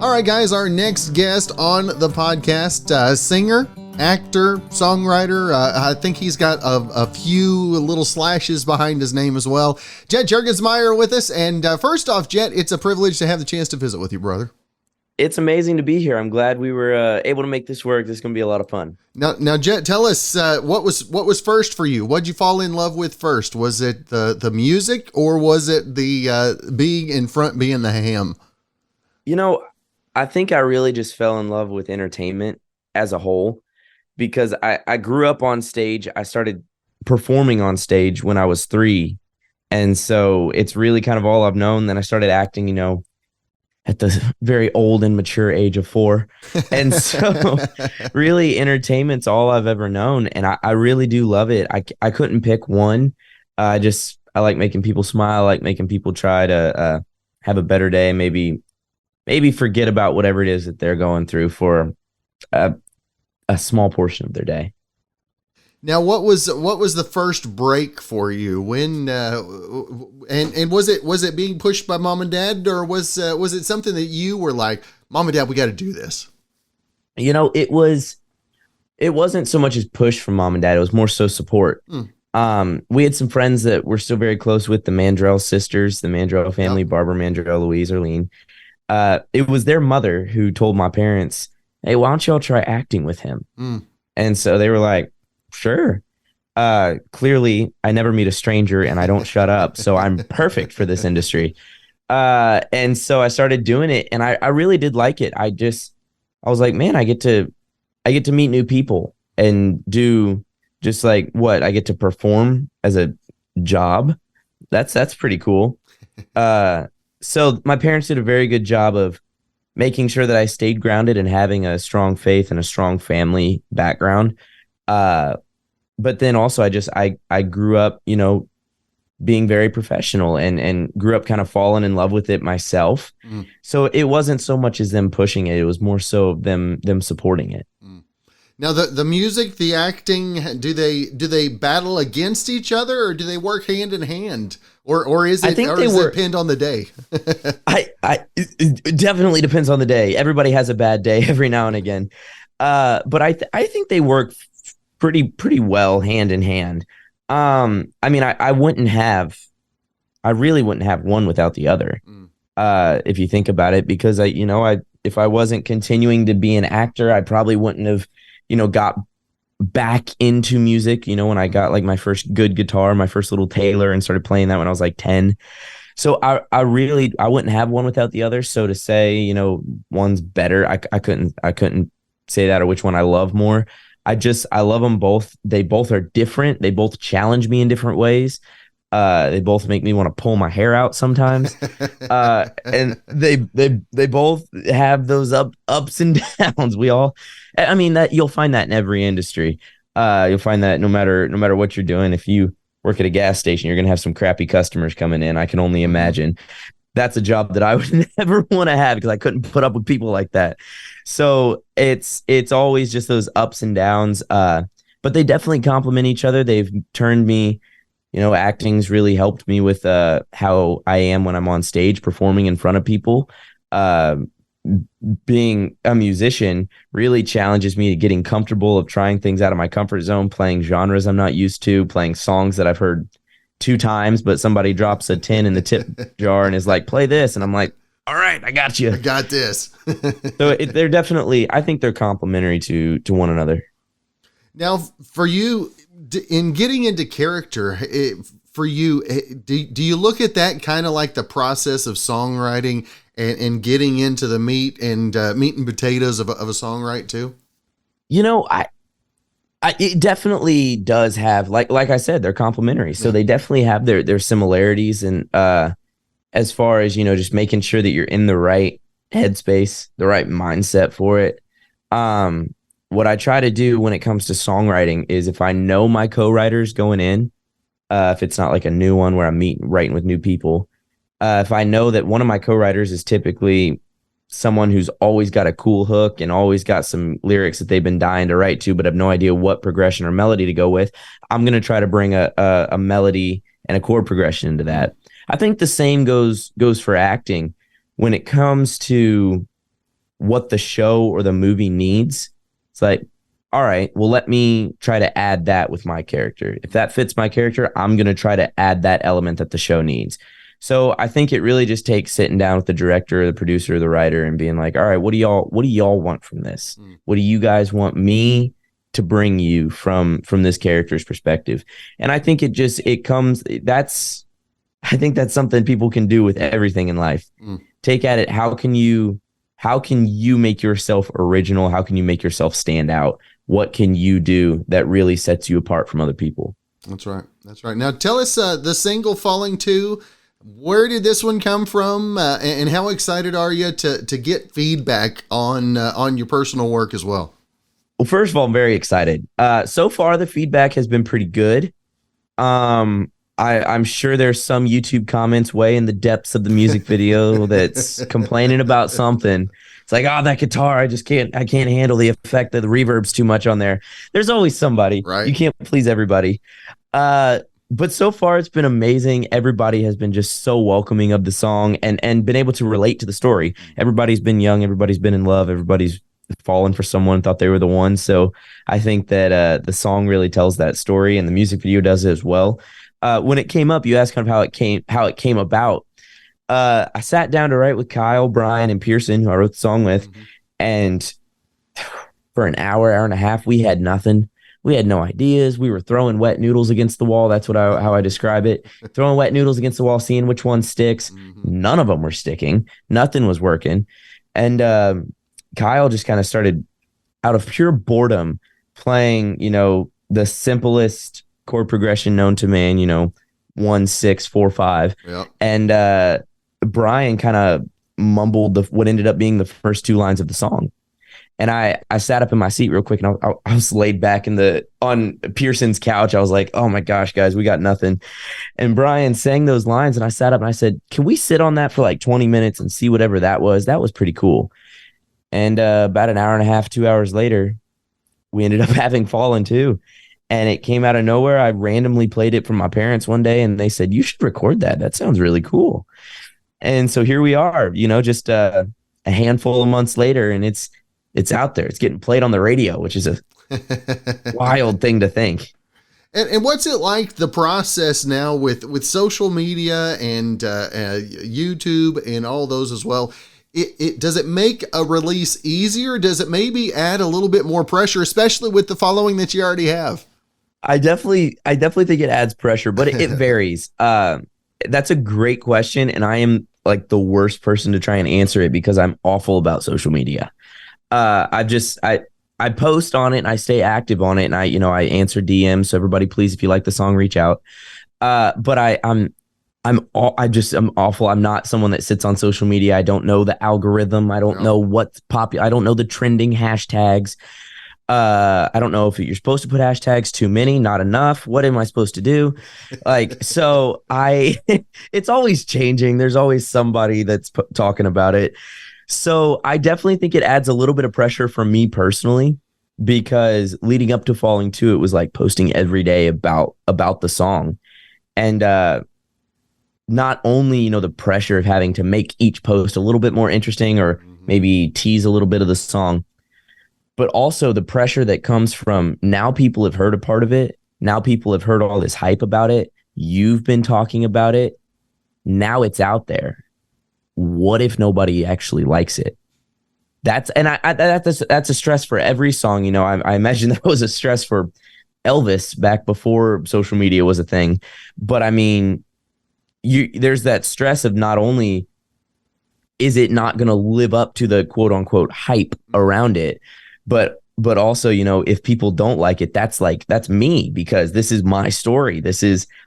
All right, guys, our next guest on the podcast, singer, actor, songwriter. I think he's got a few little slashes behind his name as well. Jet Jurgensmeyer with us. And first off, Jet, it's a privilege to have the chance to visit with you, brother. It's amazing to be here. I'm glad we were able to make this work. This is going to be a lot of fun. Now, Jet, tell us what was first for you. What'd you fall in love with first? Was it the music, or was it the being in front, being the ham? You know, I think I really just fell in love with entertainment as a whole because I grew up on stage. I started performing on stage when I was 3. And so it's really kind of all I've known. Then I started acting, at the very old and mature age of 4. And so really entertainment's all I've ever known. And I really do love it. I couldn't pick one. I like making people smile. I like making people try to have a better day. Maybe forget about whatever it is that they're going through for a small portion of their day. Now, what was the first break for you? When and was it being pushed by mom and dad, or was it something that you were like, Mom and Dad, we got to do this? It wasn't so much as push from mom and dad. It was more so support. We had some friends that we're still very close with, the Mandrell sisters, the Mandrell family, yep. Barbara Mandrell, Louise, Arlene. It was their mother who told my parents, hey, why don't y'all try acting with him? And so they were like, sure. Clearly, I never meet a stranger and I don't shut up, so I'm perfect for this industry. And so I started doing it, and I really did like it. I was like, man, I get to meet new people and do just like what I get to perform as a job. That's pretty cool. So my parents did a very good job of making sure that I stayed grounded and having a strong faith and a strong family background. But then also I grew up, being very professional and grew up kind of falling in love with it myself. So it wasn't so much as them pushing it. It was more so them supporting it. Now the music, the acting, do they battle against each other, or do they work hand in hand? Or is it depend on the day? It definitely depends on the day. Everybody has a bad day every now and again. But I think they work pretty well hand in hand. I mean, I really wouldn't have one without the other. If you think about it, because if I wasn't continuing to be an actor, I probably wouldn't have, got back into music, when I got like my first good guitar, my first little Taylor, and started playing that when I was like 10. So I wouldn't have one without the other. So to say, one's better, I couldn't say that, or which one I love more. I love them both. They both are different. They both challenge me in different ways. They both make me want to pull my hair out sometimes. And they both have those ups and downs. That you'll find that in every industry. You'll find that no matter what you're doing. If you work at a gas station, you're going to have some crappy customers coming in. I can only imagine. That's a job that I would never want to have, because I couldn't put up with people like that. So it's always just those ups and downs. But they definitely complement each other. They've turned me, acting's really helped me with how I am when I'm on stage performing in front of people. Being a musician really challenges me to getting comfortable of trying things out of my comfort zone, playing genres I'm not used to, playing songs that I've heard 2 times, but somebody drops a 10 in the tip jar and is like, play this. And I'm like, all right, I got you. I got this. So they're definitely, I think they're complementary to one another. Now, for you, in getting into character, for you, do you look at that kind of like the process of songwriting and getting into the meat and potatoes of a songwrite too? It definitely does have, like I said, they're complementary. So they definitely have their similarities. And as far as, just making sure that you're in the right headspace, the right mindset for it. What I try to do when it comes to songwriting is, if I know my co-writers going in, if it's not like a new one where I'm writing with new people, if I know that one of my co-writers is typically someone who's always got a cool hook and always got some lyrics that they've been dying to write to, but have no idea what progression or melody to go with, I'm going to try to bring a melody and a chord progression into that. I think the same goes for acting. When it comes to what the show or the movie needs, it's like, all right, well, let me try to add that with my character. If that fits my character, I'm going to try to add that element that the show needs. So I think it really just takes sitting down with the director, the producer, the writer, and being like, all right, what do y'all want from this? What do you guys want me to bring you from this character's perspective? And I think I think that's something people can do with everything in life. Take at it, how can you make yourself original? How can you make yourself stand out? What can you do that really sets you apart from other people? That's right. Now tell us the single Falling 2. Where did this one come from, and how excited are you to get feedback on your personal work as well? Well, first of all, I'm very excited. So far, the feedback has been pretty good. I'm sure there's some YouTube comments way in the depths of the music video that's complaining about something. It's like, oh, that guitar, I can't handle the effect of the reverb's too much on there. There's always somebody. Right. You can't please everybody. But so far it's been amazing. Everybody has been just so welcoming of the song and been able to relate to the story. Everybody's been young, everybody's been in love, everybody's fallen for someone, thought they were the one. So I think that the song really tells that story, and the music video does it as well. When it came up, you asked kind of how it came about. I sat down to write with Kyle, Brian, and Pearson, who I wrote the song with, and for an hour and a half, we had nothing. We had no ideas. We were throwing wet noodles against the wall. That's how I describe it. Throwing wet noodles against the wall, seeing which one sticks. None of them were sticking. Nothing was working. And Kyle just kind of started, out of pure boredom, playing, the simplest chord progression known to man, 1 6 4 5. Yep. And Brian kind of mumbled what ended up being the first 2 lines of the song. And I sat up in my seat real quick, and I was laid back on Pearson's couch. I was like, oh my gosh, guys, we got nothing. And Brian sang those lines, and I sat up and I said, can we sit on that for like 20 minutes and see whatever that was? That was pretty cool. And about an hour and a half, 2 hours later, we ended up having Fallen 2. And it came out of nowhere. I randomly played it for my parents one day, and they said, you should record that. That sounds really cool. And so here we are, just a handful of months later, and it's out there. It's getting played on the radio, which is a wild thing to think. And what's it like, the process now with social media and YouTube and all those as well? Does it make a release easier? Does it maybe add a little bit more pressure, especially with the following that you already have? I definitely think it adds pressure, but it varies. That's a great question, and I am like the worst person to try and answer it because I'm awful about social media. I post on it and I stay active on it, and I answer DMs. So everybody, please, if you like the song, reach out. But I'm awful. I'm not someone that sits on social media. I don't know the algorithm. I don't know what's popular. I don't know the trending hashtags. I don't know if you're supposed to put hashtags, too many, not enough. What am I supposed to do? So it's always changing. There's always somebody that's talking about it. So I definitely think it adds a little bit of pressure for me personally, because leading up to Falling 2, it was like posting every day about the song. And not only, the pressure of having to make each post a little bit more interesting or maybe tease a little bit of the song, but also the pressure that comes from now people have heard a part of it. Now people have heard all this hype about it. You've been talking about it. Now it's out there. What if nobody actually likes it? That's a stress for every song. I imagine that was a stress for Elvis back before social media was a thing. But I mean, there's that stress of not only is it not going to live up to the quote unquote hype around it, but also, if people don't like it, that's me, because this is my story.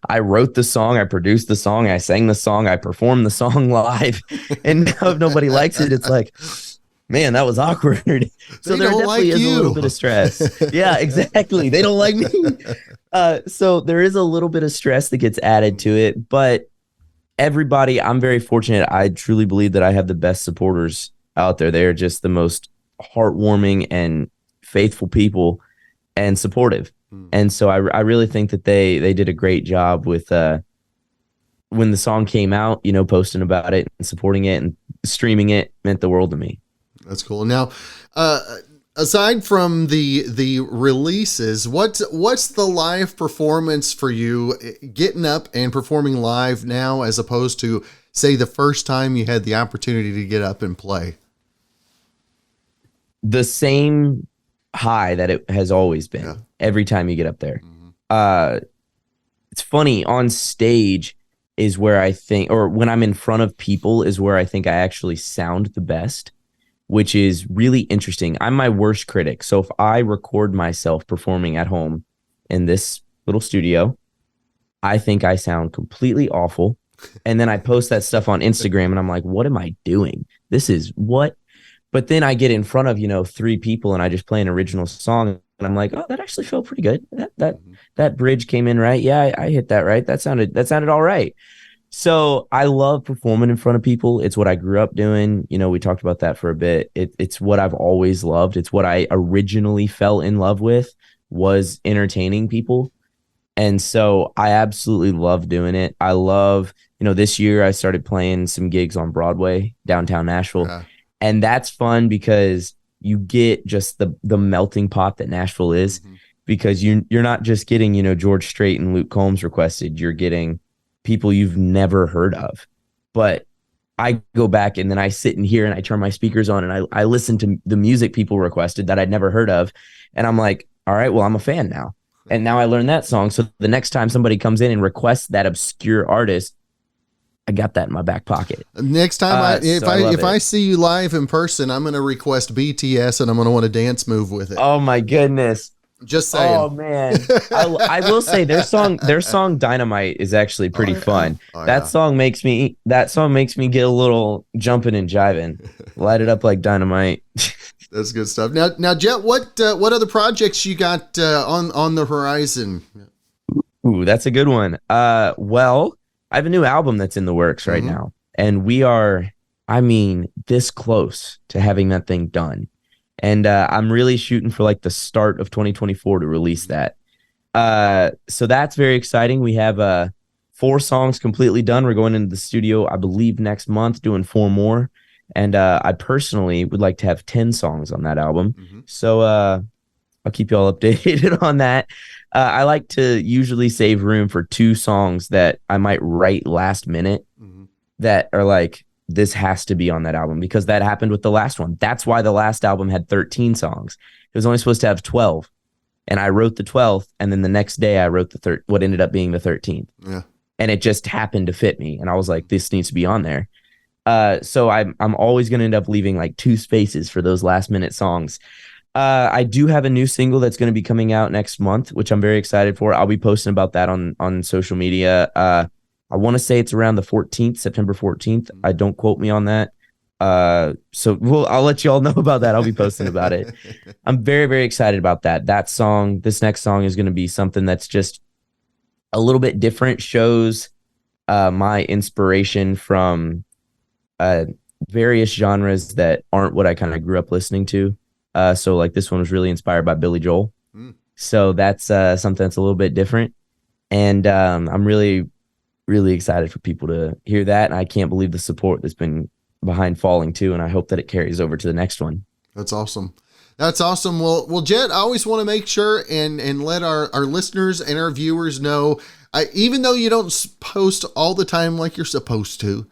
I wrote the song, I produced the song, I sang the song, I performed the song live. And now if nobody likes it, it's like, man, that was awkward. So there definitely is a little bit of stress. Yeah, exactly. They don't like me. So there is a little bit of stress that gets added to it, but everybody, I'm very fortunate. I truly believe that I have the best supporters out there. They are just the most heartwarming and faithful people and supportive. And so I really think that they did a great job with when the song came out, you know, posting about it and supporting it and streaming it meant the world to me. That's cool. Now, aside from the releases, what's the live performance for you, getting up and performing live now as opposed to, say, the first time you had the opportunity to get up and play? The same high that it has always been every time you get up there. It's funny, on stage is where I think, or when I'm in front of people is where I think I actually sound the best, which is really interesting. I'm my worst critic. So if I record myself performing at home in this little studio, I think I sound completely awful. And then I post that stuff on Instagram and I'm like, what am I doing? This is what? But then I get in front of, you know, 3 people and I just play an original song and I'm like, oh, that actually felt pretty good. That bridge came in right. Yeah, I hit that right. That sounded all right. So I love performing in front of people. It's what I grew up doing. You know, we talked about that for a bit. It's what I've always loved. It's what I originally fell in love with, was entertaining people. And so I absolutely love doing it. I love, you know, this year I started playing some gigs on Broadway, downtown Nashville. Yeah. And that's fun because you get just the melting pot that Nashville is, because you're not just getting, you know, George Strait and Luke Combs requested. You're getting people you've never heard of. But I go back and then I sit in here and I turn my speakers on and I listen to the music people requested that I'd never heard of. And I'm like, all right, well, I'm a fan now. And now I learned that song. So the next time somebody comes in and requests that obscure artist, I got that in my back pocket. Next time, if I see you live in person, I'm going to request BTS and I'm going to want a dance move with it. Oh my goodness. Just saying. Oh man. I will say their song Dynamite is actually pretty fun. That song makes me get a little jumping and jiving. Light it up like dynamite. That's good stuff. Now Jet, what other projects you got on the horizon? Ooh, that's a good one. Well, I have a new album that's in the works right now, and we are, this close to having that thing done. And I'm really shooting for like the start of 2024 to release that. So that's very exciting. We have 4 songs completely done. We're going into the studio, I believe, next month, doing 4 more. And I personally would like to have 10 songs on that album. So I'll keep you all updated on that. I like to usually save room for 2 songs that I might write last minute that are like, this has to be on that album, because that happened with the last one. That's why the last album had 13 songs. It was only supposed to have 12. And I wrote the 12th, and then the next day I wrote what ended up being the 13th. Yeah. And it just happened to fit me. And I was like, this needs to be on there. So I'm always going to end up leaving like 2 spaces for those last minute songs. I do have a new single that's going to be coming out next month, which I'm very excited for. I'll be posting about that on social media. I want to say it's around the 14th, September 14th. I don't quote me on that. So I'll let you all know about that. I'll be posting about it. I'm very, very excited about that. That song, this next song is going to be something that's just a little bit different, shows my inspiration from various genres that aren't what I kind of grew up listening to. So like this one was really inspired by Billy Joel. So that's something that's a little bit different. And I'm really, really excited for people to hear that. And I can't believe the support that's been behind Falling too. And I hope that it carries over to the next one. That's awesome. That's awesome. Well, Jet, I always want to make sure and let our listeners and our viewers know, even though you don't post all the time like you're supposed to,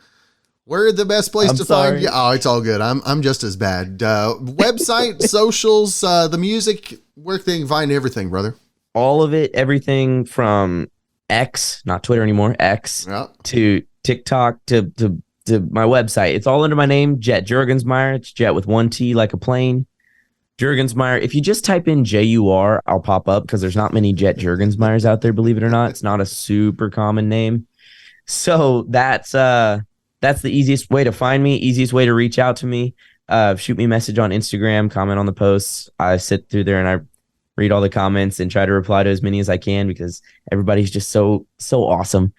where the best place to find you? Oh, it's all good. I'm just as bad. Website, socials, the music, where they can find everything, brother. All of it, everything from X, not Twitter anymore, X, to TikTok, to my website. It's all under my name, Jet Jurgensmeyer. It's Jet with 1 T like a plane. Jurgensmeyer. If you just type in JUR, I'll pop up, because there's not many Jet Jurgensmeyers out there, believe it or not. It's not a super common name. So that's the easiest way to find me, easiest way to reach out to me. Shoot me a message on Instagram, comment on the posts. I sit through there and I read all the comments and try to reply to as many as I can, because everybody's just so awesome.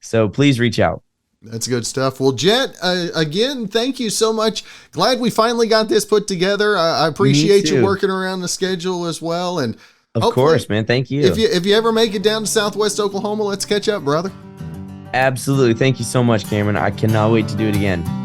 So please reach out. That's good stuff. Well, Jet, again, thank you so much. Glad we finally got this put together. I appreciate you working around the schedule as well. And of course, man. Thank you. If you ever make it down to Southwest Oklahoma, let's catch up, brother. Absolutely. Thank you so much, Cameron. I cannot wait to do it again.